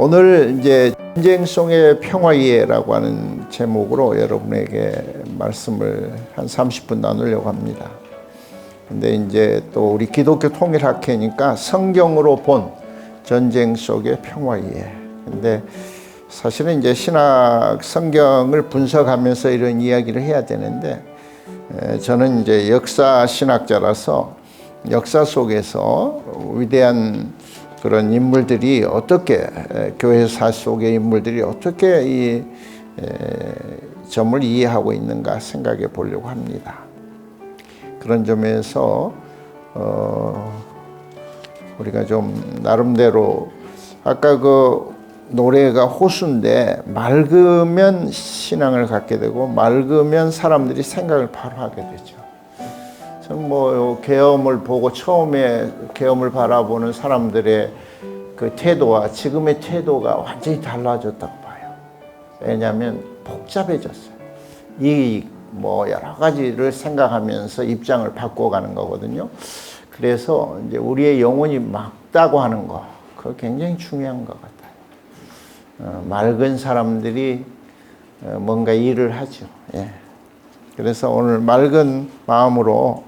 오늘 이제 전쟁 속의 평화이해라고 하는 제목으로 여러분에게 말씀을 한 30분 나누려고 합니다. 근데 이제 또 우리 기독교 통일학회니까 성경으로 본 전쟁 속의 평화이해. 근데 사실은 이제 신학 성경을 분석하면서 이런 이야기를 해야 되는데, 저는 이제 역사 신학자라서 역사 속에서 위대한 그런 인물들이 어떻게, 교회사 속의 인물들이 어떻게 이 점을 이해하고 있는가 생각해 보려고 합니다. 그런 점에서 우리가 좀 나름대로, 아까 그 노래가 호수인데 맑으면 신앙을 갖게 되고 맑으면 사람들이 생각을 바로 하게 되죠. 저는 뭐 계엄을 보고 처음에 계엄을 바라보는 사람들의 그 태도와 지금의 태도가 완전히 달라졌다고 봐요. 왜냐하면 복잡해졌어요. 이 뭐 여러 가지를 생각하면서 입장을 바꿔가는 거거든요. 그래서 이제 우리의 영혼이 맑다고 하는 거, 그거 굉장히 중요한 것 같아요. 맑은 사람들이 뭔가 일을 하죠. 예. 그래서 오늘 맑은 마음으로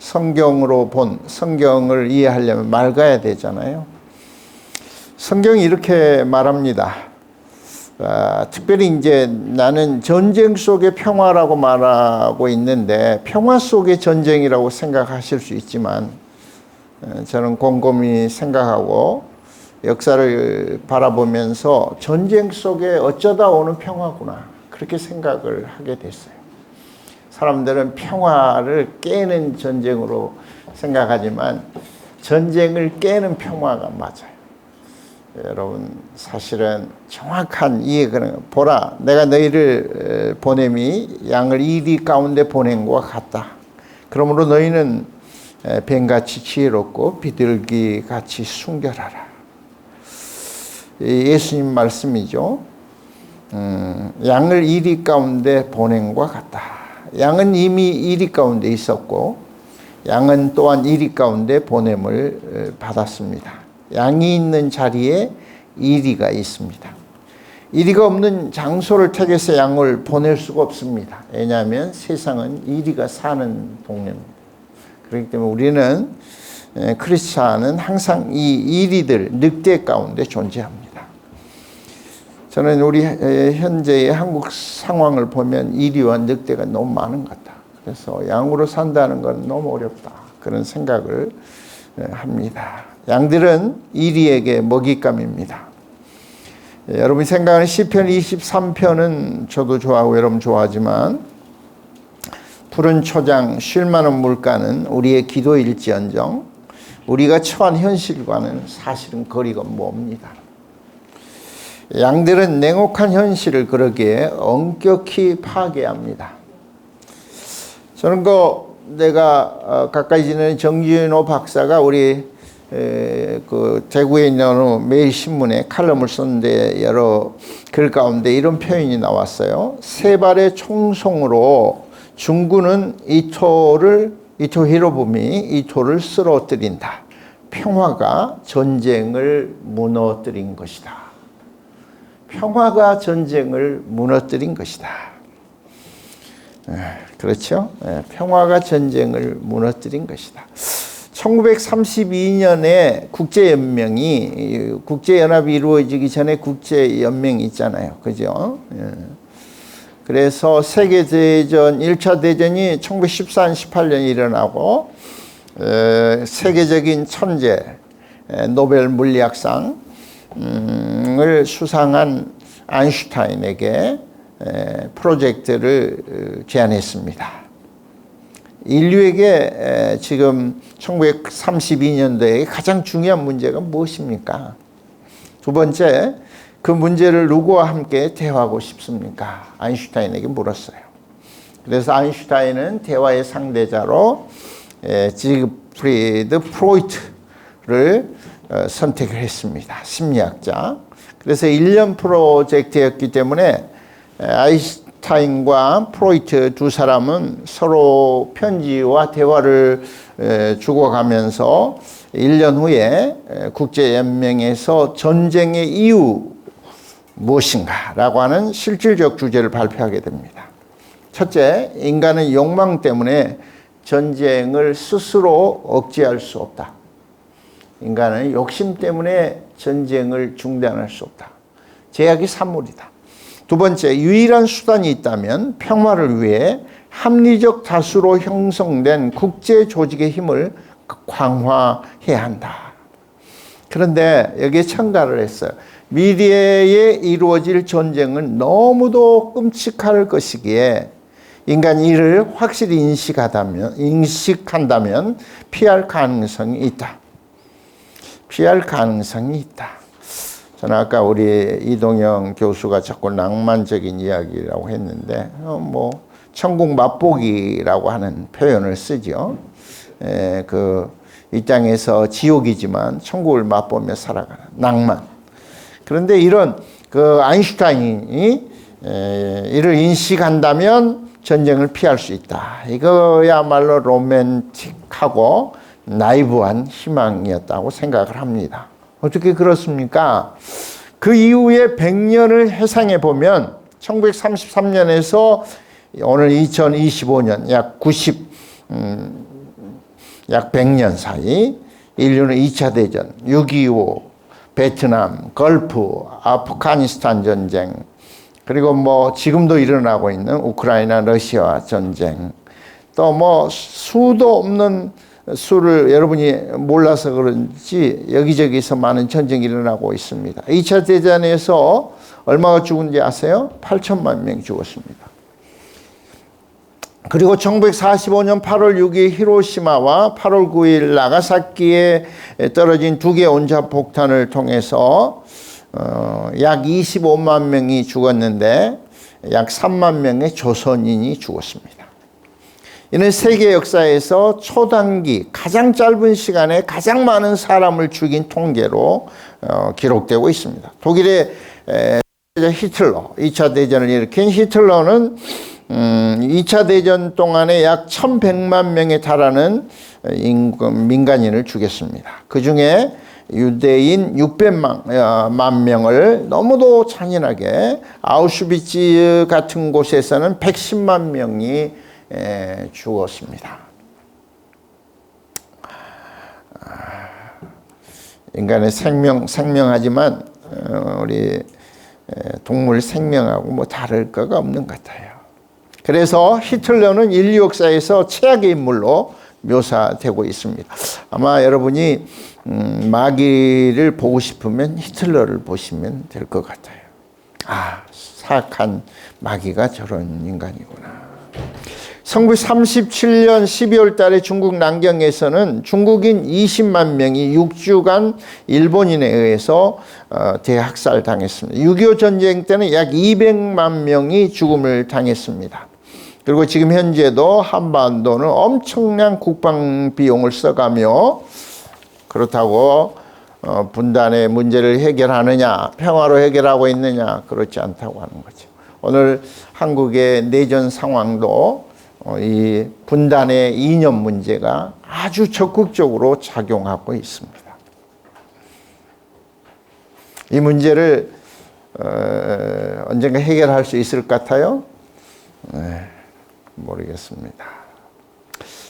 성경으로 본, 성경을 이해하려면 맑아야 되잖아요. 성경이 이렇게 말합니다. 특별히 이제 나는 전쟁 속의 평화라고 말하고 있는데, 평화 속의 전쟁이라고 생각하실 수 있지만, 저는 곰곰이 생각하고 역사를 바라보면서 전쟁 속에 어쩌다 오는 평화구나, 그렇게 생각을 하게 됐어요. 사람들은 평화를 깨는 전쟁으로 생각하지만 전쟁을 깨는 평화가 맞아요. 여러분, 사실은 정확한 이해가, 보라, 내가 너희를 보냄이 양을 이리 가운데 보낸 것과 같다. 그러므로 너희는 뱀같이 지혜롭고 비둘기같이 순결하라. 예수님 말씀이죠. 양을 이리 가운데 보낸 것과 같다. 양은 이미 이리 가운데 있었고 양은 또한 이리 가운데 보냄을 받았습니다. 양이 있는 자리에 이리가 있습니다. 이리가 없는 장소를 택해서 양을 보낼 수가 없습니다. 왜냐하면 세상은 이리가 사는 동네입니다. 그렇기 때문에 우리는, 크리스찬은 항상 이 이리들, 늑대 가운데 존재합니다. 저는 우리 현재의 한국 상황을 보면 이리와 늑대가 너무 많은 것 같다. 그래서 양으로 산다는 건 너무 어렵다, 그런 생각을 합니다. 양들은 이리에게 먹잇감입니다. 여러분이 생각하는 시편 23편은 저도 좋아하고 여러분 좋아하지만, 푸른 초장 쉴 만한 물가는 우리의 기도일지언정 우리가 처한 현실과는 사실은 거리가 멉니다. 양들은 냉혹한 현실을 그러기에 엄격히 파괴합니다. 저는 내가 가까이 지내는 정진호 박사가 우리 그 대구에 있는 어느 매일신문에 칼럼을 썼는데, 여러 글 가운데 이런 표현이 나왔어요. 세 발의 총송으로 중군은 이토 히로부미 이토를 쓰러뜨린다. 평화가 전쟁을 무너뜨린 것이다. 평화가 전쟁을 무너뜨린 것이다. 그렇죠? 평화가 전쟁을 무너뜨린 것이다. 1932년에 국제연맹이, 국제연합이 이루어지기 전에 국제연맹이 있잖아요. 그죠? 그래서 세계대전, 1차 대전이 1914, 18년에 일어나고, 세계적인 천재, 노벨 물리학상을 수상한 아인슈타인에게 프로젝트를 제안했습니다. 인류에게 지금 1932년도에 가장 중요한 문제가 무엇입니까? 두 번째, 그 문제를 누구와 함께 대화하고 싶습니까? 아인슈타인에게 물었어요. 그래서 아인슈타인은 대화의 상대자로 지그프리드 프로이트를 선택을 했습니다. 심리학자. 그래서 1년 프로젝트였기 때문에 아인슈타인과 프로이트 두 사람은 서로 편지와 대화를 주고가면서 1년 후에 국제연맹에서 전쟁의 이유 무엇인가라고 하는 실질적 주제를 발표하게 됩니다. 첫째, 인간은 욕망 때문에 전쟁을 스스로 억제할 수 없다. 인간은 욕심 때문에 전쟁을 중단할 수 없다. 제약이 산물이다. 두 번째, 유일한 수단이 있다면 평화를 위해 합리적 다수로 형성된 국제 조직의 힘을 강화해야 한다. 그런데 여기에 첨가를 했어요. 미래에 이루어질 전쟁은 너무도 끔찍할 것이기에 인간이 이를 확실히 인식한다면 피할 가능성이 있다. 피할 가능성이 있다. 저는 아까 우리 이동영 교수가 자꾸 낭만적인 이야기라고 했는데 천국 맛보기라고 하는 표현을 쓰죠. 이 땅에서 지옥이지만 천국을 맛보며 살아가는 낭만. 그런데 이런 아인슈타인이 이를 인식한다면 전쟁을 피할 수 있다. 이거야말로 로맨틱하고 나이브한 희망이었다고 생각을 합니다. 어떻게 그렇습니까? 그 이후에 100년을 해상해 보면 1933년에서 오늘 2025년 약 100년 사이 인류는 2차 대전, 6.25, 베트남, 걸프, 아프가니스탄 전쟁, 그리고 지금도 일어나고 있는 우크라이나 러시아 전쟁, 또 수도 없는 수를 여러분이 몰라서 그런지 여기저기서 많은 전쟁이 일어나고 있습니다. 2차 대전에서 얼마가 죽은지 아세요? 8천만 명이 죽었습니다. 그리고 1945년 8월 6일 히로시마와 8월 9일 나가사키에 떨어진 두 개의 원자폭탄을 통해서 약 25만 명이 죽었는데 약 3만 명의 조선인이 죽었습니다. 이는 세계 역사에서 초단기 가장 짧은 시간에 가장 많은 사람을 죽인 통계로 기록되고 있습니다. 독일의 히틀러, 2차 대전을 일으킨 히틀러는 2차 대전 동안에 약 1100만 명에 달하는 민간인을 죽였습니다. 그 중에 유대인 600만 명을 너무도 잔인하게 아우슈비츠 같은 곳에서는 110만 명이 죽었습니다. 인간의 생명하지만 우리 동물 생명하고 다를 거가 없는 것 같아요. 그래서 히틀러는 인류 역사에서 최악의 인물로 묘사되고 있습니다. 아마 여러분이 마귀를 보고 싶으면 히틀러를 보시면 될 것 같아요. 사악한 마귀가 저런 인간이구나. 1937년 12월 달에 중국 난경에서는 중국인 20만 명이 6주간 일본인에 의해서 대학살 당했습니다. 6.25 전쟁 때는 약 200만 명이 죽음을 당했습니다. 그리고 지금 현재도 한반도는 엄청난 국방 비용을 써가며 그렇다고 분단의 문제를 해결하느냐, 평화로 해결하고 있느냐, 그렇지 않다고 하는 거죠. 오늘 한국의 내전 상황도 이 분단의 이념 문제가 아주 적극적으로 작용하고 있습니다. 이 문제를 언젠가 해결할 수 있을 것 같아요? 모르겠습니다.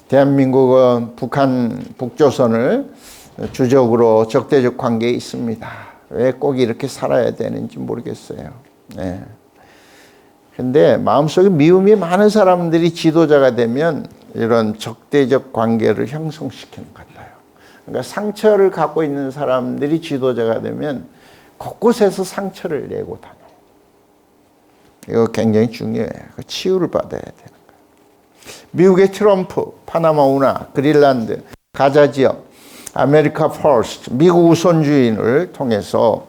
대한민국은 북조선을 주적으로 적대적 관계에 있습니다. 왜 꼭 이렇게 살아야 되는지 모르겠어요. 근데 마음속에 미움이 많은 사람들이 지도자가 되면 이런 적대적 관계를 형성시키는 것 같아요. 그러니까 상처를 갖고 있는 사람들이 지도자가 되면 곳곳에서 상처를 내고 다녀요. 이거 굉장히 중요해요. 치유를 받아야 되는 거예요. 미국의 트럼프, 파나마 운하, 그린란드, 가자 지역, 아메리카 퍼스트, 미국 우선주의를 통해서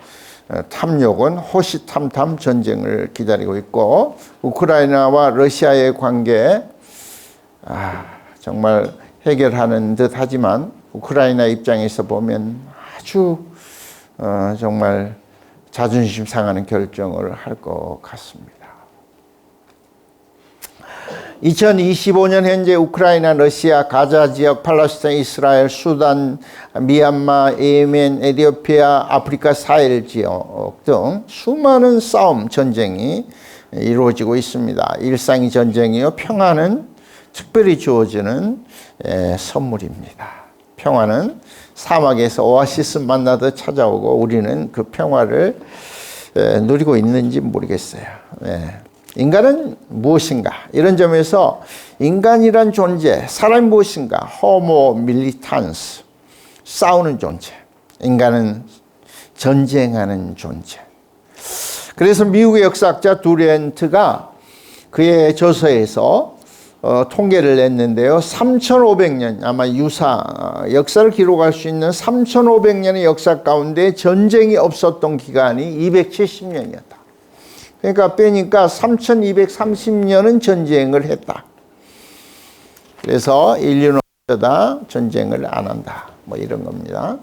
탐욕은 호시탐탐 전쟁을 기다리고 있고 우크라이나와 러시아의 관계 정말 해결하는 듯 하지만 우크라이나 입장에서 보면 아주 정말 자존심 상하는 결정을 할 것 같습니다. 2025년 현재 우크라이나, 러시아, 가자 지역, 팔레스타인, 이스라엘, 수단, 미얀마, 예멘, 에티오피아, 아프리카 사헬 지역 등 수많은 싸움, 전쟁이 이루어지고 있습니다. 일상이 전쟁이요, 평화는 특별히 주어지는 선물입니다. 평화는 사막에서 오아시스 만나듯 찾아오고 우리는 그 평화를 누리고 있는지 모르겠어요. 인간은 무엇인가? 이런 점에서 인간이란 존재, 사람이 무엇인가? 호모 밀리탄스, 싸우는 존재. 인간은 전쟁하는 존재. 그래서 미국의 역사학자 두렌트가 그의 저서에서 통계를 냈는데요. 3,500년, 아마 역사를 기록할 수 있는 3,500년의 역사 가운데 전쟁이 없었던 기간이 270년이었다. 그러니까 빼니까 3,230년은 전쟁을 했다. 그래서 인류는 어쩌다 전쟁을 안 한다. 뭐 이런 겁니다.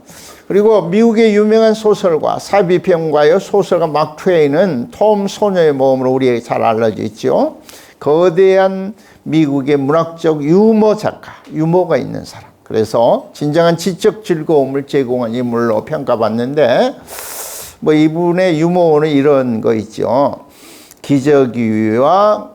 그리고 미국의 유명한 소설가, 사비평가의 소설가 마크 트웨인은 톰 소녀의 모험으로 우리에게 잘 알려져 있죠. 거대한 미국의 문학적 유머 작가, 유머가 있는 사람. 그래서 진정한 지적 즐거움을 제공한 인물로 평가받는데, 뭐 이분의 유머는 이런 거 있죠. 기저귀와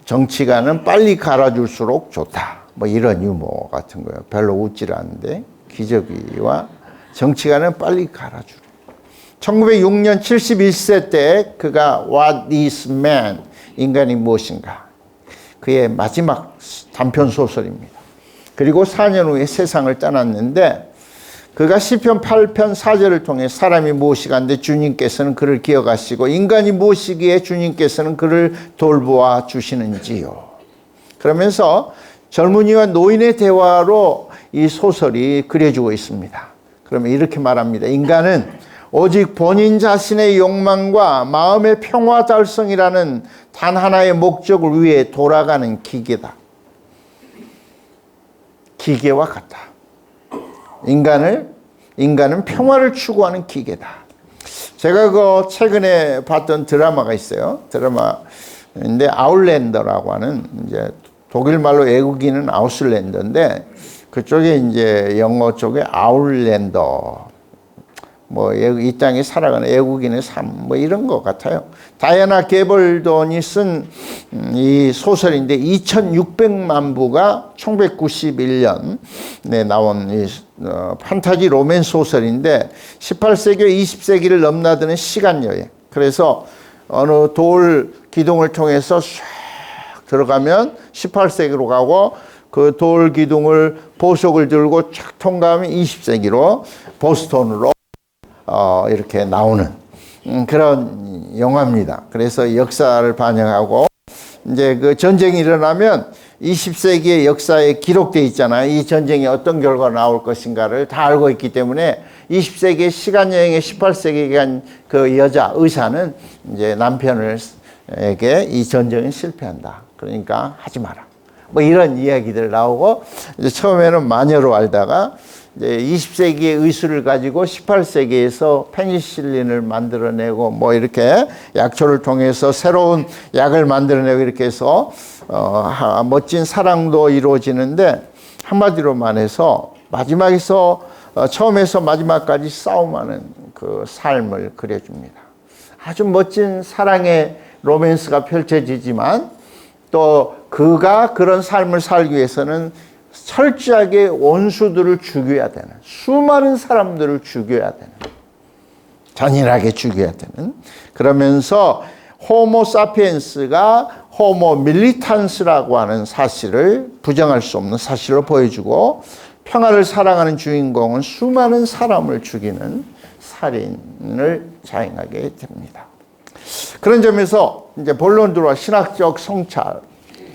정치가는 빨리 갈아줄수록 좋다. 뭐 이런 유머 같은 거예요. 별로 웃질 않는데 기저귀와 정치가는 빨리 갈아주라. 1906년 71세 때 그가 What is Man? 인간이 무엇인가? 그의 마지막 단편 소설입니다. 그리고 4년 후에 세상을 떠났는데 그가 시편 8편 4절을 통해 사람이 무엇이간데 주님께서는 그를 기억하시고 인간이 무엇이기에 주님께서는 그를 돌보아 주시는지요. 그러면서 젊은이와 노인의 대화로 이 소설이 그려지고 있습니다. 그러면 이렇게 말합니다. 인간은 오직 본인 자신의 욕망과 마음의 평화 달성이라는 단 하나의 목적을 위해 돌아가는 기계다. 기계와 같다. 인간은 평화를 추구하는 기계다. 제가 최근에 봤던 드라마가 있어요. 드라마인데 아웃랜더라고 하는 이제 독일 말로 외국인은 아우슬랜더인데 그쪽에 이제 영어 쪽에 아웃랜더 뭐 이 땅에 살아가는 외국인의 삶 뭐 이런 것 같아요. 다이애나 게벌돈이 쓴 이 소설인데 2,600만 부가 1991년에 나온 이 판타지 로맨 소설인데 18세기와 20세기를 넘나드는 시간 여행. 그래서 어느 돌 기둥을 통해서 쫙 들어가면 18세기로 가고 그 돌 기둥을 보석을 들고 쫙 통과하면 20세기로 보스턴으로 이렇게 나오는 그런 영화입니다. 그래서 역사를 반영하고 이제 그 전쟁이 일어나면 20세기의 역사에 기록되어 있잖아요. 이 전쟁이 어떤 결과가 나올 것인가를 다 알고 있기 때문에 20세기의 시간여행의 18세기에 간 그 여자 의사는 이제 남편에게 이 전쟁은 실패한다. 그러니까 하지 마라. 뭐 이런 이야기들 나오고 이제 처음에는 마녀로 알다가 이제 20세기의 의술을 가지고 18세기에서 페니실린을 만들어내고 뭐 이렇게 약초를 통해서 새로운 약을 만들어내고 이렇게 해서 멋진 사랑도 이루어지는데 한마디로 말해서 마지막에서 처음에서 마지막까지 싸움하는 그 삶을 그려줍니다. 아주 멋진 사랑의 로맨스가 펼쳐지지만 또 그가 그런 삶을 살기 위해서는 철저하게 원수들을 죽여야 되는, 수많은 사람들을 죽여야 되는, 잔인하게 죽여야 되는, 그러면서 호모 사피엔스가 호모 밀리탄스라고 하는 사실을 부정할 수 없는 사실로 보여주고 평화를 사랑하는 주인공은 수많은 사람을 죽이는 살인을 자행하게 됩니다. 그런 점에서 이제 본론으로 신학적 성찰,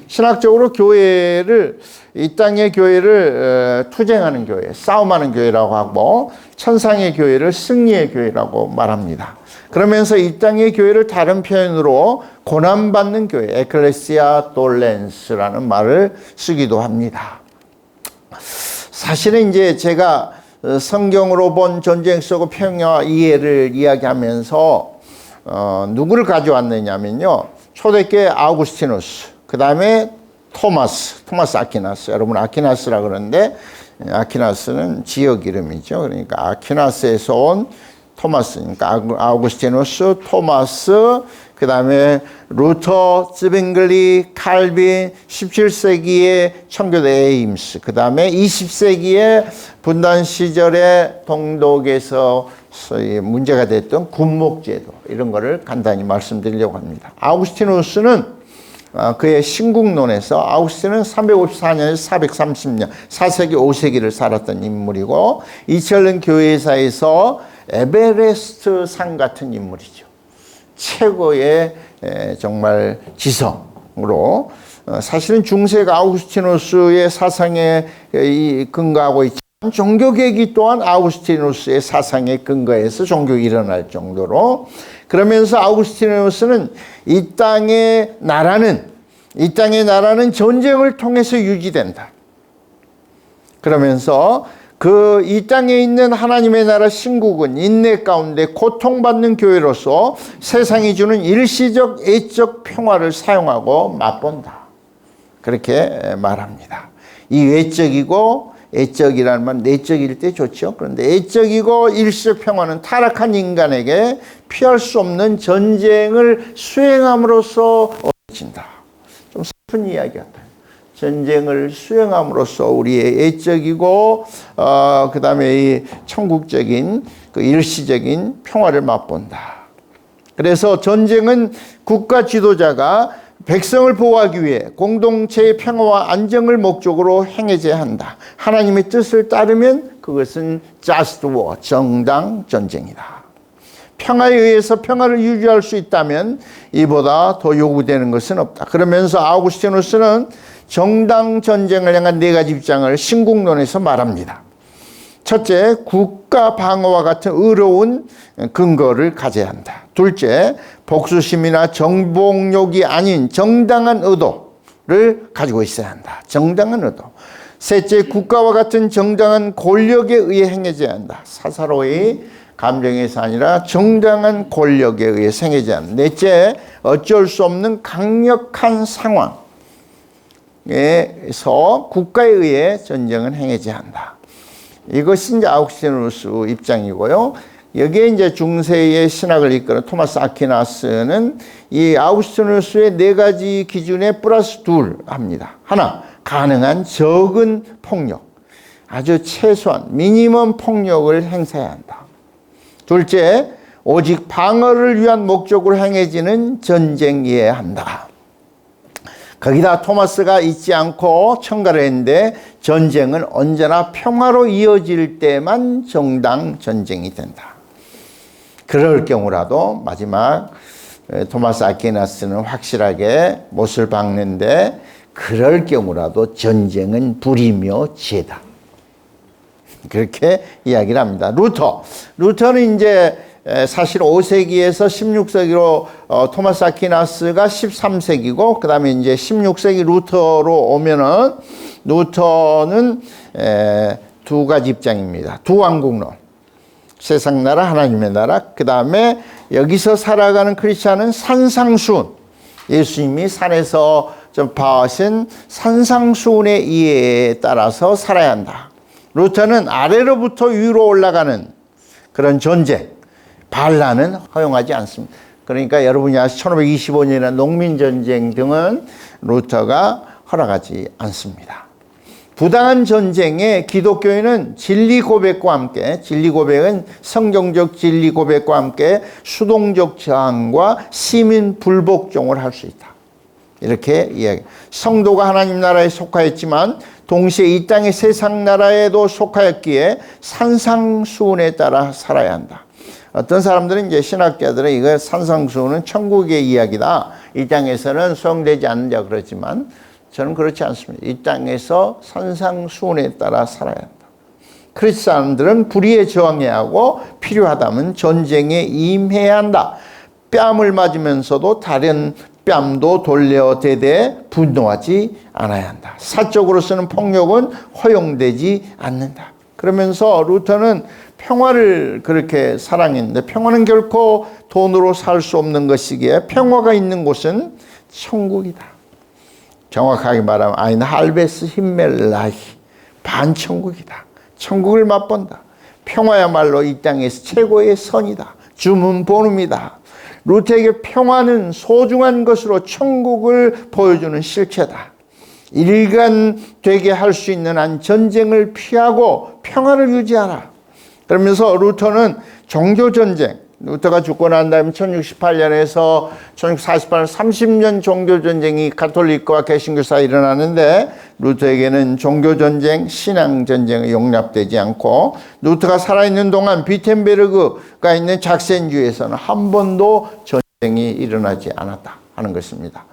신학적으로 교회를 이 땅의 교회를 투쟁하는 교회, 싸움하는 교회라고 하고 천상의 교회를 승리의 교회라고 말합니다. 그러면서 이 땅의 교회를 다른 표현으로 고난받는 교회, 에클레시아 돌렌스라는 말을 쓰기도 합니다. 사실은 이제 제가 성경으로 본 전쟁 속 평화 이해를 이야기하면서 누구를 가져왔느냐면요. 초대교회 아우구스티누스, 그 다음에 토마스 아퀴나스. 여러분 아퀴나스라 그러는데 아퀴나스는 지역 이름이죠. 그러니까 아퀴나스에서 온 토마스, 그러니까 아우구스티누스, 토마스, 그 다음에 루터, 쯔빙글리, 칼빈, 17세기의 청교도 에임스, 그 다음에 20세기의 분단 시절에 동독에서 문제가 됐던 군목제도, 이런 거를 간단히 말씀드리려고 합니다. 아우구스티누스는 그의 신국론에서, 아우구스틴은 354년에서 430년, 4세기, 5세기를 살았던 인물이고, 이철른 교회사에서 에베레스트 상 같은 인물이죠. 최고의 정말 지성으로, 사실은 중세가 아우구스티누스의 사상에 근거하고 있지만 종교개혁이 또한 아우구스티누스의 사상에 근거해서 종교가 일어날 정도로, 그러면서 아우구스티누스는 이 땅의 나라는 전쟁을 통해서 유지된다. 그러면서 이 땅에 있는 하나님의 나라 신국은 인내 가운데 고통받는 교회로서 세상이 주는 일시적 애적 평화를 사용하고 맛본다. 그렇게 말합니다. 이 애적이라는 말, 내적일 때 좋죠. 그런데 애적이고 일시적 평화는 타락한 인간에게 피할 수 없는 전쟁을 수행함으로써 얻어진다. 좀 슬픈 이야기 같아요. 전쟁을 수행함으로써 우리의 애적이고 그 다음에 이 천국적인 그 일시적인 평화를 맛본다. 그래서 전쟁은 국가 지도자가 백성을 보호하기 위해 공동체의 평화와 안정을 목적으로 행해져야 한다. 하나님의 뜻을 따르면 그것은 just war, 정당 전쟁이다. 평화에 의해서 평화를 유지할 수 있다면 이보다 더 요구되는 것은 없다. 그러면서 아우구스티누스는 정당 전쟁을 향한 네 가지 입장을 신국론에서 말합니다. 첫째, 국가 방어와 같은 의로운 근거를 가져야 한다. 둘째, 복수심이나 정복욕이 아닌 정당한 의도를 가지고 있어야 한다. 정당한 의도. 셋째, 국가와 같은 정당한 권력에 의해 행해져야 한다. 사사로이 감정에서 아니라 정당한 권력에 의해 행해져야 한다. 넷째, 어쩔 수 없는 강력한 상황에서 국가에 의해 전쟁은 행해져야 한다. 이것이 이제 아우구스티누스 입장이고요. 여기에 이제 중세의 신학을 이끄는 토마스 아퀴나스는 이 아우구스티누스의 네 가지 기준에 플러스 둘 합니다. 하나, 가능한 적은 폭력, 아주 최소한 미니멈 폭력을 행사해야 한다. 둘째, 오직 방어를 위한 목적으로 행해지는 전쟁이어야 한다. 거기다 토마스가 잊지 않고 첨가를 했는데, 전쟁은 언제나 평화로 이어질 때만 정당 전쟁이 된다. 그럴 경우라도 마지막 토마스 아퀴나스는 확실하게 못을 박는데, 그럴 경우라도 전쟁은 불이며 죄다. 그렇게 이야기를 합니다. 루터는 이제 사실 5세기에서 16세기로 토마스 아퀴나스가 13세기고, 그 다음에 이제 16세기 루터로 오면은, 루터는 두 가지 입장입니다. 두 왕국론. 세상 나라, 하나님의 나라. 그 다음에 여기서 살아가는 크리스찬은 산상수훈. 예수님이 산에서 전파하신 산상수훈의 이해에 따라서 살아야 한다. 루터는 아래로부터 위로 올라가는 그런 전쟁, 반란은 허용하지 않습니다. 그러니까 여러분이 아시죠? 1525년이나 농민전쟁 등은 루터가 허락하지 않습니다. 부당한 전쟁에 기독교인은 진리 고백과 함께, 진리 고백은 성경적 진리 고백과 함께 수동적 저항과 시민 불복종을 할 수 있다. 이렇게 이야기. 성도가 하나님 나라에 속하였지만 동시에 이 땅의 세상 나라에도 속하였기에 산상수훈에 따라 살아야 한다. 어떤 사람들은 이제 신학자들은 이거 산상수훈은 천국의 이야기다. 이 땅에서는 수용되지 않는다 그러지만 저는 그렇지 않습니다. 이 땅에서 산상수훈에 따라 살아야 한다. 크리스찬들은 불의에 저항해야 하고 필요하다면 전쟁에 임해야 한다. 뺨을 맞으면서도 다른 뺨도 돌려대되 분노하지 않아야 한다. 사적으로 쓰는 폭력은 허용되지 않는다. 그러면서 루터는 평화를 그렇게 사랑했는데, 평화는 결코 돈으로 살 수 없는 것이기에 평화가 있는 곳은 천국이다. 정확하게 말하면 아인 할베스 힘멜라히, 반천국이다. 천국을 맛본다. 평화야말로 이 땅에서 최고의 선이다. 주문 본음이다. 루트에게 평화는 소중한 것으로 천국을 보여주는 실체다. 일관되게 할 수 있는 한 전쟁을 피하고 평화를 유지하라. 그러면서 루터는 종교전쟁, 루터가 죽고 난 다음에 1618년에서 1648년 30년 종교전쟁이 가톨릭과 개신교 사이에 일어나는데 루터에게는 종교전쟁, 신앙전쟁이 용납되지 않고 루터가 살아있는 동안 비텐베르그가 있는 작센주에서는 한 번도 전쟁이 일어나지 않았다 하는 것입니다.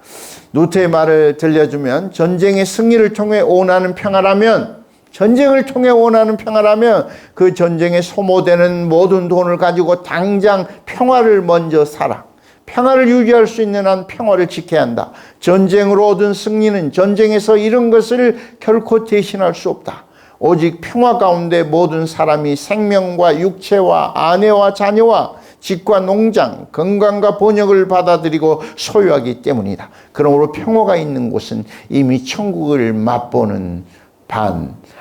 루터의 말을 들려주면 전쟁의 승리를 통해 원하는 평화라면, 전쟁을 통해 원하는 평화라면 그 전쟁에 소모되는 모든 돈을 가지고 당장 평화를 먼저 사라. 평화를 유지할 수 있는 한 평화를 지켜야 한다. 전쟁으로 얻은 승리는 전쟁에서 잃은 것을 결코 대신할 수 없다. 오직 평화 가운데 모든 사람이 생명과 육체와 아내와 자녀와 집과 농장, 건강과 번역을 받아들이고 소유하기 때문이다. 그러므로 평화가 있는 곳은 이미 천국을 맛보는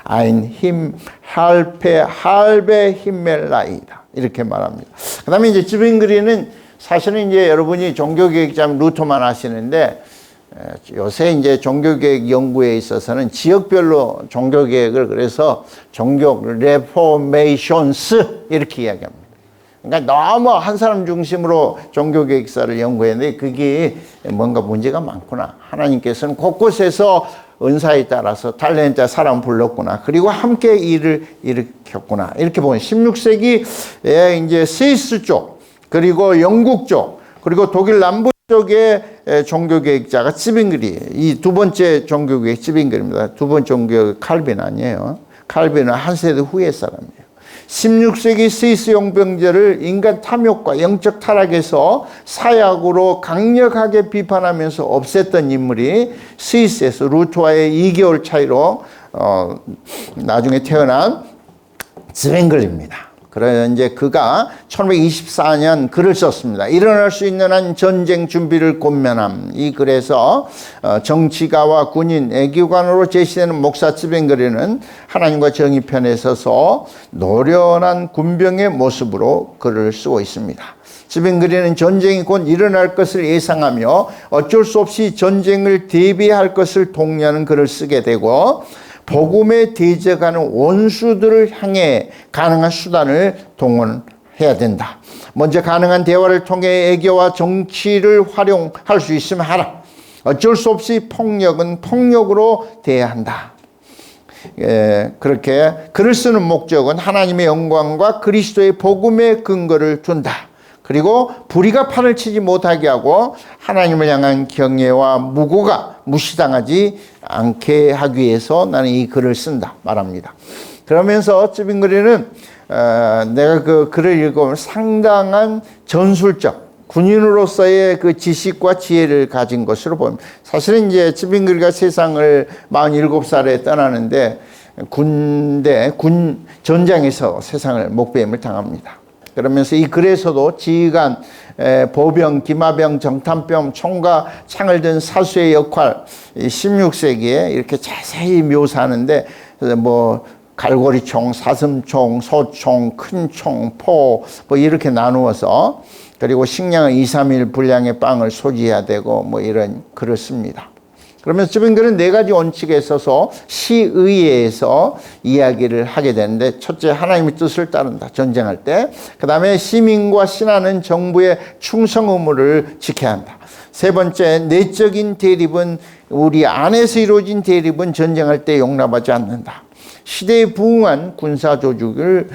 아인 힘 할베 힘멜라이다. 이렇게 말합니다. 그 다음에 이제 쯔빙그리는 사실은 이제 여러분이 종교개혁자면 루터만 아시는데 요새 이제 종교개혁 연구에 있어서는 지역별로 종교개혁을 그래서 종교 레포메이션스 이렇게 이야기합니다. 그러니까 너무 한 사람 중심으로 종교개혁사를 연구했는데 그게 뭔가 문제가 많구나. 하나님께서는 곳곳에서 은사에 따라서 탤런트 사람 불렀구나. 그리고 함께 일을 일으켰구나. 이렇게 보면 16세기에 이제 스위스 쪽, 그리고 영국 쪽, 그리고 독일 남부 쪽의 종교개혁자가 쯔빙그리. 이 두 번째 종교개혁 쯔빙그리입니다. 두 번째 종교개혁 칼빈 아니에요. 칼빈은 한 세대 후의 사람이에요. 16세기 스위스 용병제를 인간 탐욕과 영적 타락에서 사약으로 강력하게 비판하면서 없앴던 인물이 스위스에서 루터와의 2개월 차이로 나중에 태어난 쯔빙글입니다. 그래서 이제 그가 1524년 글을 썼습니다. 일어날 수 있는 한 전쟁 준비를 권면함. 이 글에서 정치가와 군인, 애기관으로 제시되는 목사 쯔빙그리는 하나님과 정의 편에 서서 노련한 군병의 모습으로 글을 쓰고 있습니다. 쯔빙그리는 전쟁이 곧 일어날 것을 예상하며 어쩔 수 없이 전쟁을 대비할 것을 독려하는 글을 쓰게 되고 복음에 대적하는 원수들을 향해 가능한 수단을 동원해야 된다. 먼저 가능한 대화를 통해 애교와 정치를 활용할 수 있으면 하라. 어쩔 수 없이 폭력은 폭력으로 대해야 한다. 그렇게 글을 쓰는 목적은 하나님의 영광과 그리스도의 복음의 근거를 둔다. 그리고 불의가 판을 치지 못하게 하고 하나님을 향한 경외와 무고가 무시당하지 않게 하기 위해서 나는 이 글을 쓴다 말합니다. 그러면서 쯔빙그리는 내가 그 글을 읽으면 상당한 전술적 군인으로서의 그 지식과 지혜를 가진 것으로 보입니다. 사실은 이제 쯔빙그리가 세상을 47살에 떠나는데 군 전장에서 세상을 목배임을 당합니다. 그러면서 이 글에서도 지휘관, 보병, 기마병, 정탐병, 총과 창을 든 사수의 역할, 16세기에 이렇게 자세히 묘사하는데 뭐 갈고리총, 사슴총, 소총, 큰총, 포 뭐 이렇게 나누어서 그리고 식량을 2, 3일 분량의 빵을 소지해야 되고 뭐 이런 글을 씁니다. 그러면서 쯔빙그리는 4가지 원칙에 있어서 시의회에서 이야기를 하게 되는데 첫째, 하나님의 뜻을 따른다. 전쟁할 때. 그 다음에 시민과 신하는 정부의 충성 의무를 지켜야 한다. 세 번째, 내적인 대립은 우리 안에서 이루어진 대립은 전쟁할 때 용납하지 않는다. 시대에 부응한 군사 조직을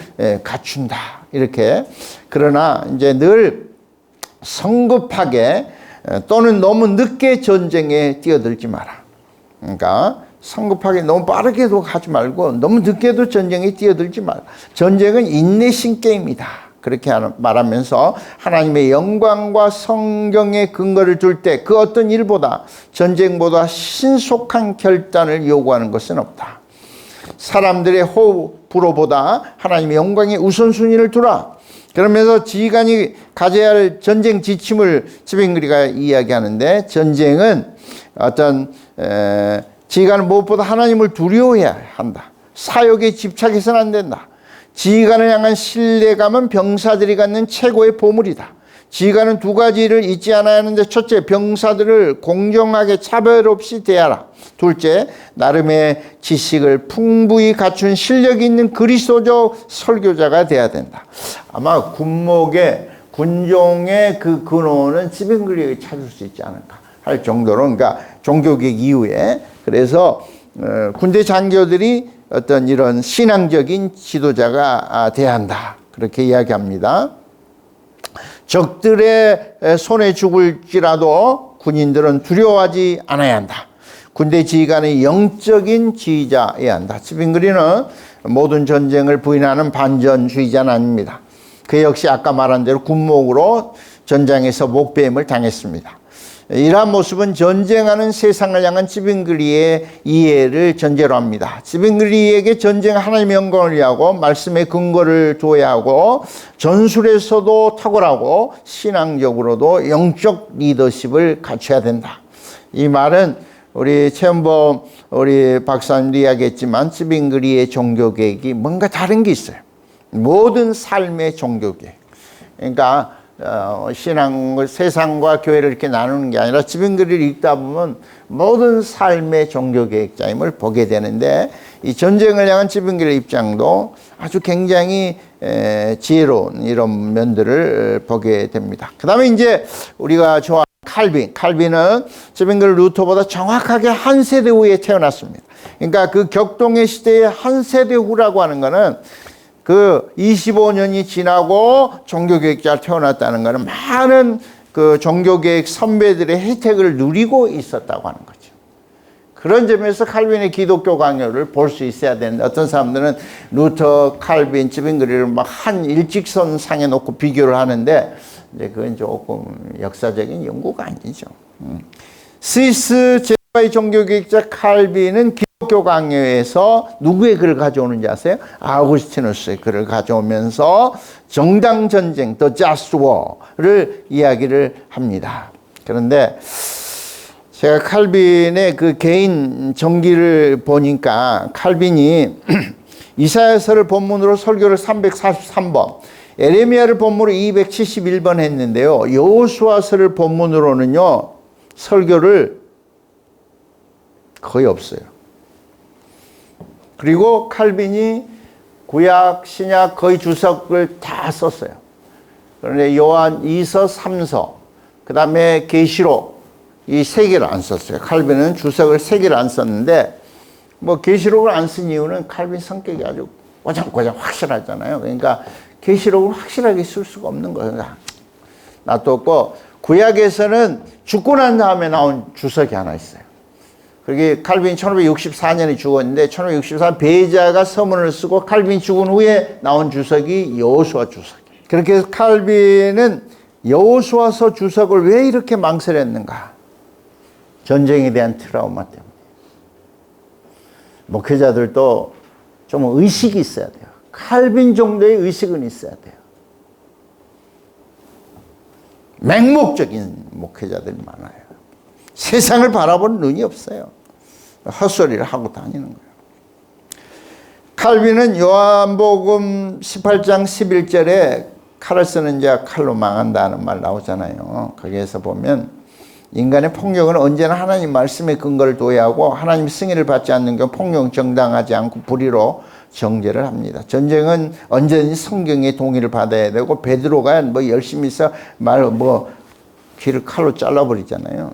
갖춘다. 이렇게. 그러나 이제 늘 성급하게 또는 너무 늦게 전쟁에 뛰어들지 마라. 그러니까 성급하게 너무 빠르게도 가지 말고 너무 늦게도 전쟁에 뛰어들지 마라. 전쟁은 인내심 게임이다. 그렇게 말하면서 하나님의 영광과 성경의 근거를 둘 때 그 어떤 일보다 전쟁보다 신속한 결단을 요구하는 것은 없다. 사람들의 호불호보다 하나님의 영광의 우선순위를 두라. 그러면서 지휘관이 가져야 할 전쟁 지침을 쯔빙그리가 이야기하는데 전쟁은 어떤 지휘관은 무엇보다 하나님을 두려워해야 한다. 사역에 집착해서는 안 된다. 지휘관을 향한 신뢰감은 병사들이 갖는 최고의 보물이다. 지휘관은 두 가지를 잊지 않아야 하는데, 첫째, 병사들을 공정하게 차별 없이 대하라. 둘째, 나름의 지식을 풍부히 갖춘 실력이 있는 그리스도적 설교자가 돼야 된다. 아마 군목의 군종의 그 근원은 지빙글리에 찾을 수 있지 않을까 할 정도로, 그러니까 종교개혁 이후에, 그래서 군대 장교들이 어떤 이런 신앙적인 지도자가 돼야 한다, 그렇게 이야기합니다. 적들의 손에 죽을지라도 군인들은 두려워하지 않아야 한다. 군대 지휘관의 영적인 지휘자여야 한다. 지빙글리는 모든 전쟁을 부인하는 반전주의자는 아닙니다. 그 역시 아까 말한 대로 군목으로 전장에서 목배임을 당했습니다. 이러한 모습은 전쟁하는 세상을 향한 지빙글리의 이해를 전제로 합니다. 지빙글리에게 전쟁 하나님의 영광을 위하고 말씀의 근거를 둬야 하고, 전술에서도 탁월하고 신앙적으로도 영적 리더십을 갖춰야 된다. 이 말은 우리 최연범 우리 박사님도 이야기했지만, 지빙글리의 종교개혁이 뭔가 다른 게 있어요. 모든 삶의 종교개혁. 그러니까 신앙, 세상과 교회를 이렇게 나누는 게 아니라 지빙글리를 읽다 보면 모든 삶의 종교개혁자임을 보게 되는데, 이 전쟁을 향한 지빙글리 입장도 아주 굉장히 지혜로운 이런 면들을 보게 됩니다. 그 다음에 이제 우리가 좋아하는 칼빈은 지빙글 루터보다 정확하게 한 세대 후에 태어났습니다. 그러니까 그 격동의 시대의 한 세대 후라고 하는 거는, 그 25년이 지나고 종교개혁자가 태어났다는 것은 많은 그 종교개혁 선배들의 혜택을 누리고 있었다고 하는 거죠. 그런 점에서 칼빈의 기독교 강요를 볼 수 있어야 되는데, 어떤 사람들은 루터, 칼빈, 지빙글리를 막 한 일직선 상에 놓고 비교를 하는데, 이제 그건 조금 역사적인 연구가 아니죠. 스위스 제과의 종교개혁자 칼빈은 기독교 강요에서 누구의 글을 가져오는지 아세요? 아우구스티누스의 글을 가져오면서 정당 전쟁, The Just War를 이야기를 합니다. 그런데 제가 칼빈의 그 개인 전기를 보니까, 칼빈이 이사야서를 본문으로 설교를 343번, 에레미야를 본문으로 271번 했는데요, 여호수아서를 본문으로는요 설교를 거의 없어요. 그리고 칼빈이 구약, 신약 거의 주석을 다 썼어요. 그런데 요한 2서, 3서, 그 다음에 계시록, 이 세 개를 안 썼어요. 칼빈은 주석을 세 개를 안 썼는데, 뭐 계시록을 안 쓴 이유는 칼빈 성격이 아주 꼬장꼬장 확실하잖아요. 그러니까 계시록을 확실하게 쓸 수가 없는 거예요. 놔뒀고, 구약에서는 죽고 난 다음에 나온 주석이 하나 있어요. 그게 칼빈이 1564년에 죽었는데, 1564년 베자가 서문을 쓰고 칼빈이 죽은 후에 나온 주석이 여호수아 주석이에요. 그렇게 해서 칼빈은 여호수아서 주석을 왜 이렇게 망설였는가? 전쟁에 대한 트라우마 때문에. 목회자들도 좀 의식이 있어야 돼요. 칼빈 정도의 의식은 있어야 돼요. 맹목적인 목회자들이 많아요. 세상을 바라보는 눈이 없어요. 헛소리를 하고 다니는 거예요. 칼빈은 요한복음 18장 11절에 칼을 쓰는 자 칼로 망한다는 말 나오잖아요. 거기에서 보면 인간의 폭력은 언제나 하나님 말씀의 근거를 둬야 하고, 하나님 승인을 받지 않는 경우 폭력은 정당하지 않고 불의로 정죄를 합니다. 전쟁은 언제든지 성경의 동의를 받아야 되고, 베드로가 뭐 열심히 해서 귀를 칼로 잘라버리잖아요.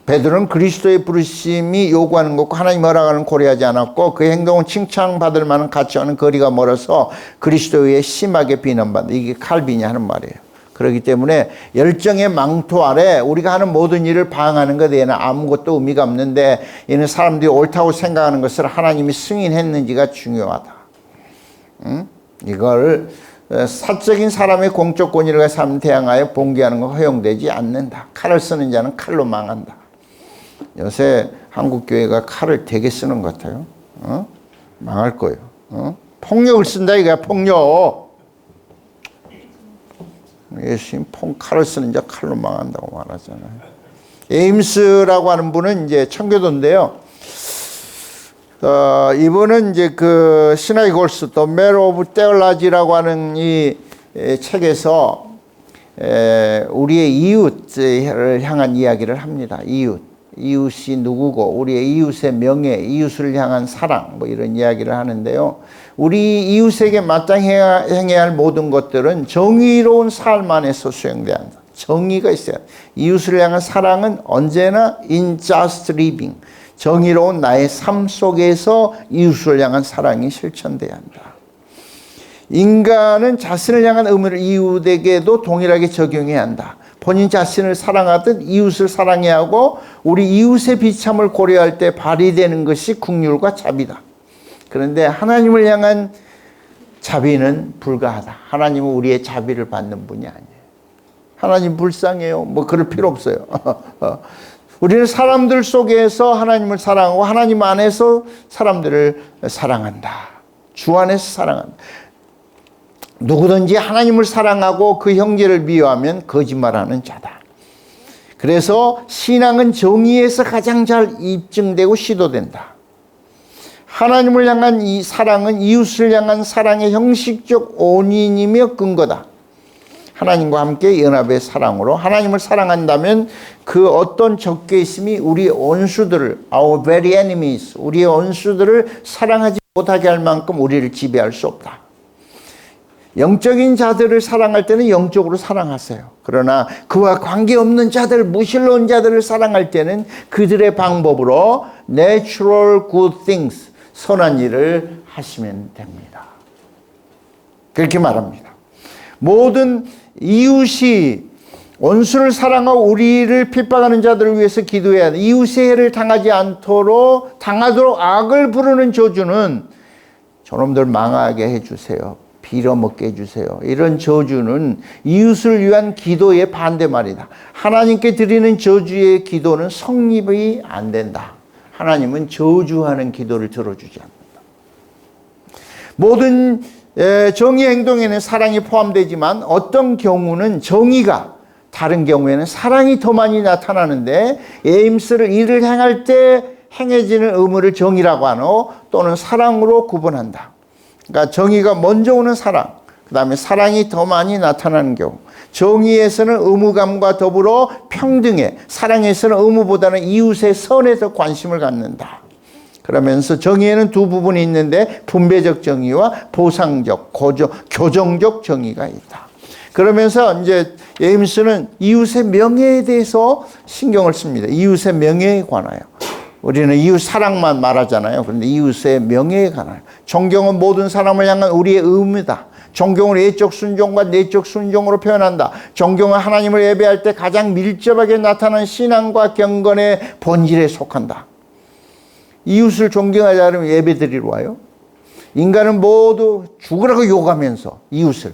베드로는 그리스도의 부르심이 요구하는 것과 하나님 허락하는 고려하지 않았고, 그 행동은 칭찬받을 만한 가치와는 거리가 멀어서 그리스도에 심하게 비난받는다. 이게 칼빈이 하는 말이에요. 그렇기 때문에 열정의 망토 아래 우리가 하는 모든 일을 방해하는 것에는 아무것도 의미가 없는데, 이는 사람들이 옳다고 생각하는 것을 하나님이 승인했는지가 중요하다. 이걸 사적인 사람의 공적 권위를 삶 대항하여 봉기하는 건 허용되지 않는다. 칼을 쓰는 자는 칼로 망한다. 요새 한국 교회가 칼을 되게 쓰는 것 같아요. 망할 거예요. 폭력을 쓴다 이거야, 폭력. 예수님 칼을 쓰는 자 칼로 망한다고 말하잖아요. 에임스라고 하는 분은 이제 청교도인데요. 이분은 이제 그 시나이 골스, 또 메로 오브 테올라지라고 하는 이 책에서 우리의 이웃을 향한 이야기를 합니다. 이웃이 누구고, 우리의 이웃의 명예, 이웃을 향한 사랑, 뭐 이런 이야기를 하는데요. 우리 이웃에게 마땅히 행해야 할 모든 것들은 정의로운 삶 안에서 수행돼야 한다. 정의가 있어야 한다. 이웃을 향한 사랑은 언제나 in just living, 정의로운 나의 삶 속에서 이웃을 향한 사랑이 실천돼야 한다. 인간은 자신을 향한 의무를 이웃에게도 동일하게 적용해야 한다. 본인 자신을 사랑하듯 이웃을 사랑해야 하고, 우리 이웃의 비참을 고려할 때 발휘되는 것이 긍휼과 자비다. 그런데 하나님을 향한 자비는 불가하다. 하나님은 우리의 자비를 받는 분이 아니에요. 하나님 불쌍해요. 뭐 그럴 필요 없어요. 우리는 사람들 속에서 하나님을 사랑하고 하나님 안에서 사람들을 사랑한다. 주 안에서 사랑한다. 누구든지 하나님을 사랑하고 그 형제를 미워하면 거짓말하는 자다. 그래서 신앙은 정의에서 가장 잘 입증되고 시도된다. 하나님을 향한 이 사랑은 이웃을 향한 사랑의 형식적 온인이며 근거다. 하나님과 함께 연합의 사랑으로 하나님을 사랑한다면 그 어떤 적게 있음이 우리의 원수들을, our very enemies, 우리의 원수들을 사랑하지 못하게 할 만큼 우리를 지배할 수 없다. 영적인 자들을 사랑할 때는 영적으로 사랑하세요. 그러나 그와 관계없는 자들, 무신론자들을 사랑할 때는 그들의 방법으로 natural good things, 선한 일을 하시면 됩니다. 그렇게 말합니다. 모든 이웃이 원수를 사랑하고 우리를 핍박하는 자들을 위해서 기도해야 한다. 이웃의 해를 당하도록 악을 부르는 저주는 저놈들 망하게 해주세요. 빌어먹게 해주세요. 이런 저주는 이웃을 위한 기도의 반대말이다. 하나님께 드리는 저주의 기도는 성립이 안 된다. 하나님은 저주하는 기도를 들어주지 않는다. 모든 정의 행동에는 사랑이 포함되지만 어떤 경우는 정의가, 다른 경우에는 사랑이 더 많이 나타나는데, 에임스를 일을 행할 때 행해지는 의무를 정의라고 하노, 또는 사랑으로 구분한다. 그러니까 정의가 먼저 오는 사랑, 그 다음에 사랑이 더 많이 나타나는 경우, 정의에서는 의무감과 더불어 평등에, 사랑에서는 의무보다는 이웃의 선에 더 관심을 갖는다. 그러면서 정의에는 두 부분이 있는데 분배적 정의와 보상적, 교정적 정의가 있다. 그러면서 이제 에임스는 이웃의 명예에 대해서 신경을 씁니다. 이웃의 명예에 관하여. 우리는 이웃 사랑만 말하잖아요. 그런데 이웃의 명예에 관하여. 존경은 모든 사람을 향한 우리의 의무다. 존경을 외적 순종과 내적 순종으로 표현한다. 존경은 하나님을 예배할 때 가장 밀접하게 나타나는 신앙과 경건의 본질에 속한다. 이웃을 존경하지 않으면 예배 드리러 와요? 인간은 모두 죽으라고 욕하면서 이웃을,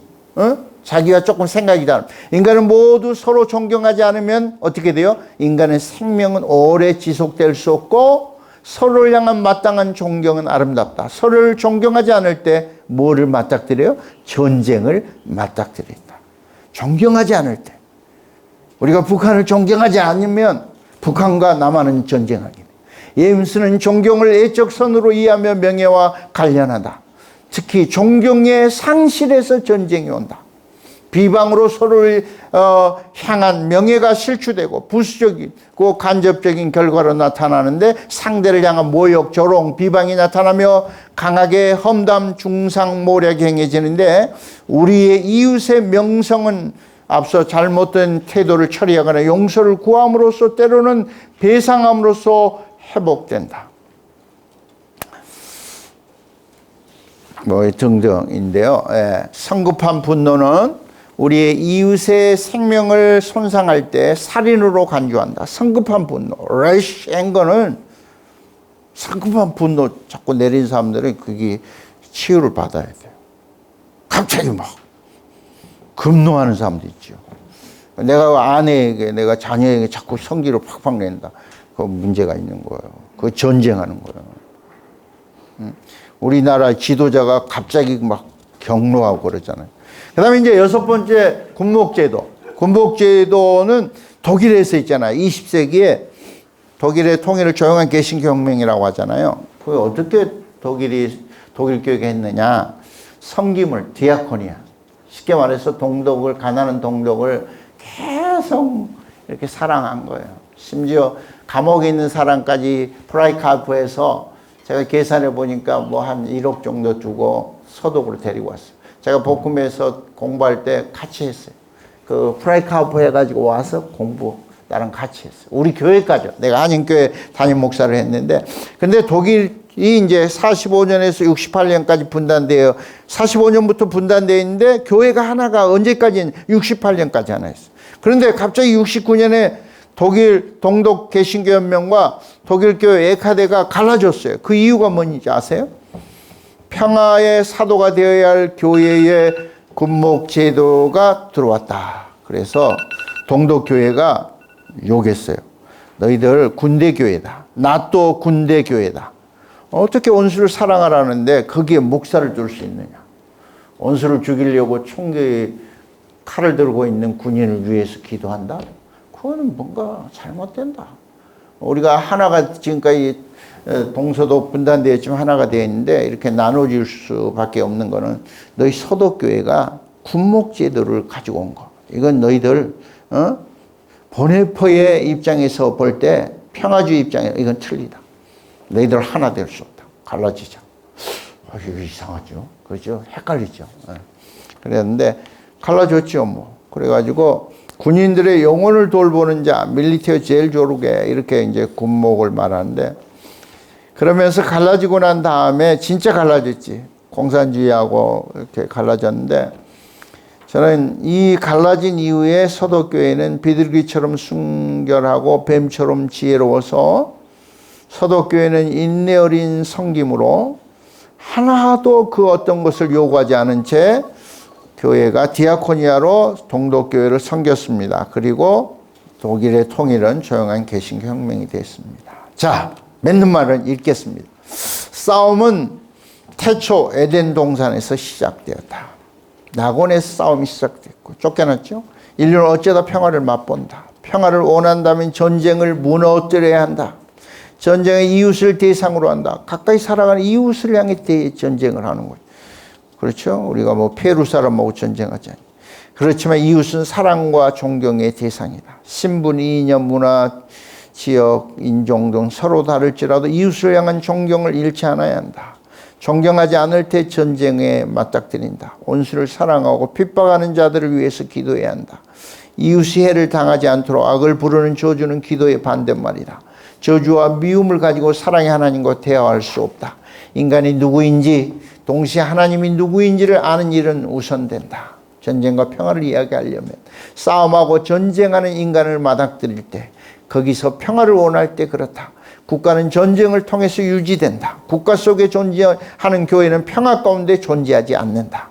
자기가 조금 생각이 다른, 인간은 모두 서로 존경하지 않으면 어떻게 돼요? 인간의 생명은 오래 지속될 수 없고, 서로를 향한 마땅한 존경은 아름답다. 서로를 존경하지 않을 때 뭐를 맞닥뜨려요? 전쟁을 맞닥뜨린다. 존경하지 않을 때. 우리가 북한을 존경하지 않으면 북한과 남한은 전쟁하게 돼. 에임스는 존경을 애적 선으로 이해하며 명예와 관련하다. 특히 존경의 상실에서 전쟁이 온다. 비방으로 서로를 향한 명예가 실추되고 부수적이고 간접적인 결과로 나타나는데, 상대를 향한 모욕, 조롱, 비방이 나타나며 강하게 험담, 중상, 모략이 행해지는데, 우리의 이웃의 명성은 앞서 잘못된 태도를 처리하거나 용서를 구함으로써, 때로는 배상함으로써 회복된다. 뭐 등등인데요. 성급한 분노는 우리의 이웃의 생명을 손상할 때 살인으로 간주한다. 성급한 분노, rash anger는 성급한 분노 자꾸 내린 사람들은 그게 치유를 받아야 돼요. 갑자기 막 급노하는 사람도 있죠. 내가 아내에게, 내가 자녀에게 자꾸 성기를 팍팍 낸다. 그 문제가 있는 거예요. 그 전쟁하는 거예요. 우리나라 지도자가 갑자기 막 경로하고 그러잖아요. 그 다음에 이제 6번째, 군복제도. 군복제도는 독일에서 있잖아요. 20세기에 독일의 통일을 조용한 개신교 혁명이라고 하잖아요. 그게 어떻게 독일 교회가 했느냐? 섬김을, 디아코니아. 쉽게 말해서 가난한 동독을 계속 이렇게 사랑한 거예요. 심지어 감옥에 있는 사람까지 프라이카프에서 제가 계산해 보니까 뭐 한 1억 정도 주고 서독으로 데리고 왔어요. 제가 복음에서 공부할 때 같이 했어요. 그 프라이카프 해가지고 와서 나랑 같이 했어요. 우리 교회까지. 내가 한인교회 담임 목사를 했는데, 근데 독일이 이제 45년에서 68년까지 분단되어, 45년부터 분단되어 있는데, 교회가 하나가 언제까지 68년까지 하나 했어요. 그런데 갑자기 69년에 독일 동독 개신교 연맹과 독일 교회 에카데가 갈라졌어요. 그 이유가 뭔지 아세요? 평화의 사도가 되어야 할 교회의 군목 제도가 들어왔다. 그래서 동독 교회가 욕했어요. 너희들 군대 교회다. 나 또 군대 교회다. 어떻게 원수를 사랑하라는데 거기에 목사를 둘 수 있느냐? 원수를 죽이려고 총기에 칼을 들고 있는 군인을 위해서 기도한다? 그거는 뭔가 잘못된다. 우리가 하나가 지금까지 동서독 분단되었지만 하나가 되어 있는데 이렇게 나눠질 수밖에 없는 거는 너희 서독교회가 군목제도를 가지고 온 거. 이건 너희들 보네포의 입장에서 볼 때 평화주의 입장에 이건 틀리다. 너희들 하나 될 수 없다. 갈라지자. 이거 이상하죠. 그렇죠? 헷갈리죠. 그랬는데 갈라졌죠 뭐. 그래가지고 군인들의 영혼을 돌보는 자, 밀리티어 제일 조르게 이렇게 이제 군목을 말하는데, 그러면서 갈라지고 난 다음에 진짜 갈라졌지. 공산주의하고 이렇게 갈라졌는데, 저는 이 갈라진 이후에 서독교회는 비둘기처럼 순결하고 뱀처럼 지혜로워서 서독교회는 인내 어린 섬김으로 하나도 그 어떤 것을 요구하지 않은 채 교회가 디아코니아로 동독교회를 섬겼습니다. 그리고 독일의 통일은 조용한 개신교 혁명이 됐습니다. 자, 맺는 말은 읽겠습니다. 싸움은 태초 에덴 동산에서 시작되었다. 낙원에서 싸움이 시작됐고 쫓겨났죠. 인류는 어쩌다 평화를 맛본다. 평화를 원한다면 전쟁을 무너뜨려야 한다. 전쟁의 이웃을 대상으로 한다. 가까이 살아가는 이웃을 향해 전쟁을 하는 거죠. 그렇죠? 우리가 뭐 페루 사람하고 전쟁하잖아요. 그렇지만 이웃은 사랑과 존경의 대상이다. 신분, 이념, 문화, 지역, 인종 등 서로 다를지라도 이웃을 향한 존경을 잃지 않아야 한다. 존경하지 않을 때 전쟁에 맞닥뜨린다. 원수를 사랑하고 핍박하는 자들을 위해서 기도해야 한다. 이웃이 해를 당하지 않도록 악을 부르는 저주는 기도의 반대말이다. 저주와 미움을 가지고 사랑의 하나님과 대화할 수 없다. 인간이 누구인지 동시에 하나님이 누구인지를 아는 일은 우선된다. 전쟁과 평화를 이야기하려면 싸움하고 전쟁하는 인간을 맞닥뜨릴 때, 거기서 평화를 원할 때 그렇다. 국가는 전쟁을 통해서 유지된다. 국가 속에 존재하는 교회는 평화 가운데 존재하지 않는다.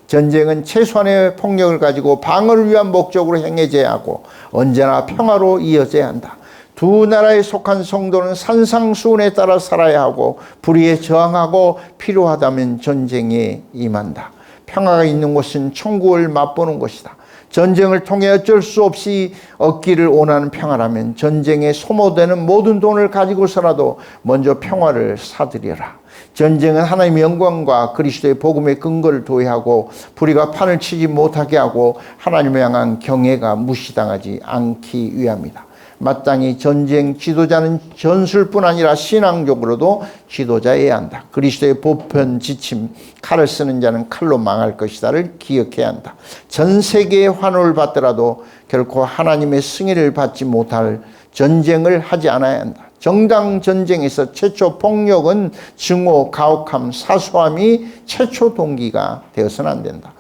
전쟁은 최소한의 폭력을 가지고 방어를 위한 목적으로 행해져야 하고 언제나 평화로 이어져야 한다. 두 나라에 속한 성도는 산상수훈에 따라 살아야 하고 불의에 저항하고 필요하다면 전쟁에 임한다. 평화가 있는 곳은 천국을 맛보는 것이다. 전쟁을 통해 어쩔 수 없이 얻기를 원하는 평화라면 전쟁에 소모되는 모든 돈을 가지고서라도 먼저 평화를 사들여라. 전쟁은 하나님의 영광과 그리스도의 복음의 근거를 도외하고 불의가 판을 치지 못하게 하고 하나님을 향한 경외가 무시당하지 않기 위함이다. 마땅히 전쟁 지도자는 전술뿐 아니라 신앙적으로도 지도자여야 한다. 그리스도의 보편 지침, 칼을 쓰는 자는 칼로 망할 것이다를 기억해야 한다. 전 세계의 환호를 받더라도 결코 하나님의 승리를 받지 못할 전쟁을 하지 않아야 한다. 정당 전쟁에서 최초 폭력은 증오, 가혹함, 사소함이 최초 동기가 되어서는 안 된다.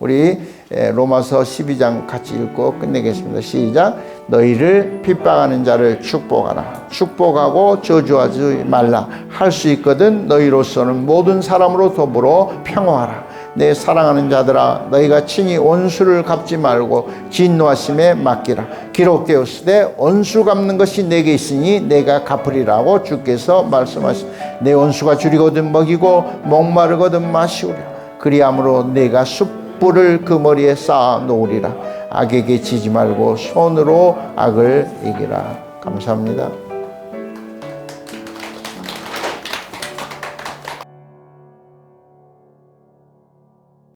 우리 로마서 12장 같이 읽고 끝내겠습니다. 시작. 너희를 핍박하는 자를 축복하라. 축복하고 저주하지 말라. 할 수 있거든 너희로서는 모든 사람으로 더불어 평화하라. 내 사랑하는 자들아, 너희가 친히 원수를 갚지 말고 진노하심에 맡기라. 기록되었으되 원수 갚는 것이 내게 있으니 내가 갚으리라고 주께서 말씀하시니 내 원수가 줄이거든 먹이고 목마르거든 마시우리라. 그리함으로 내가 숯불을 그 머리에 쌓아 놓으리라. 악에게 지지 말고 손으로 악을 이기라. 감사합니다.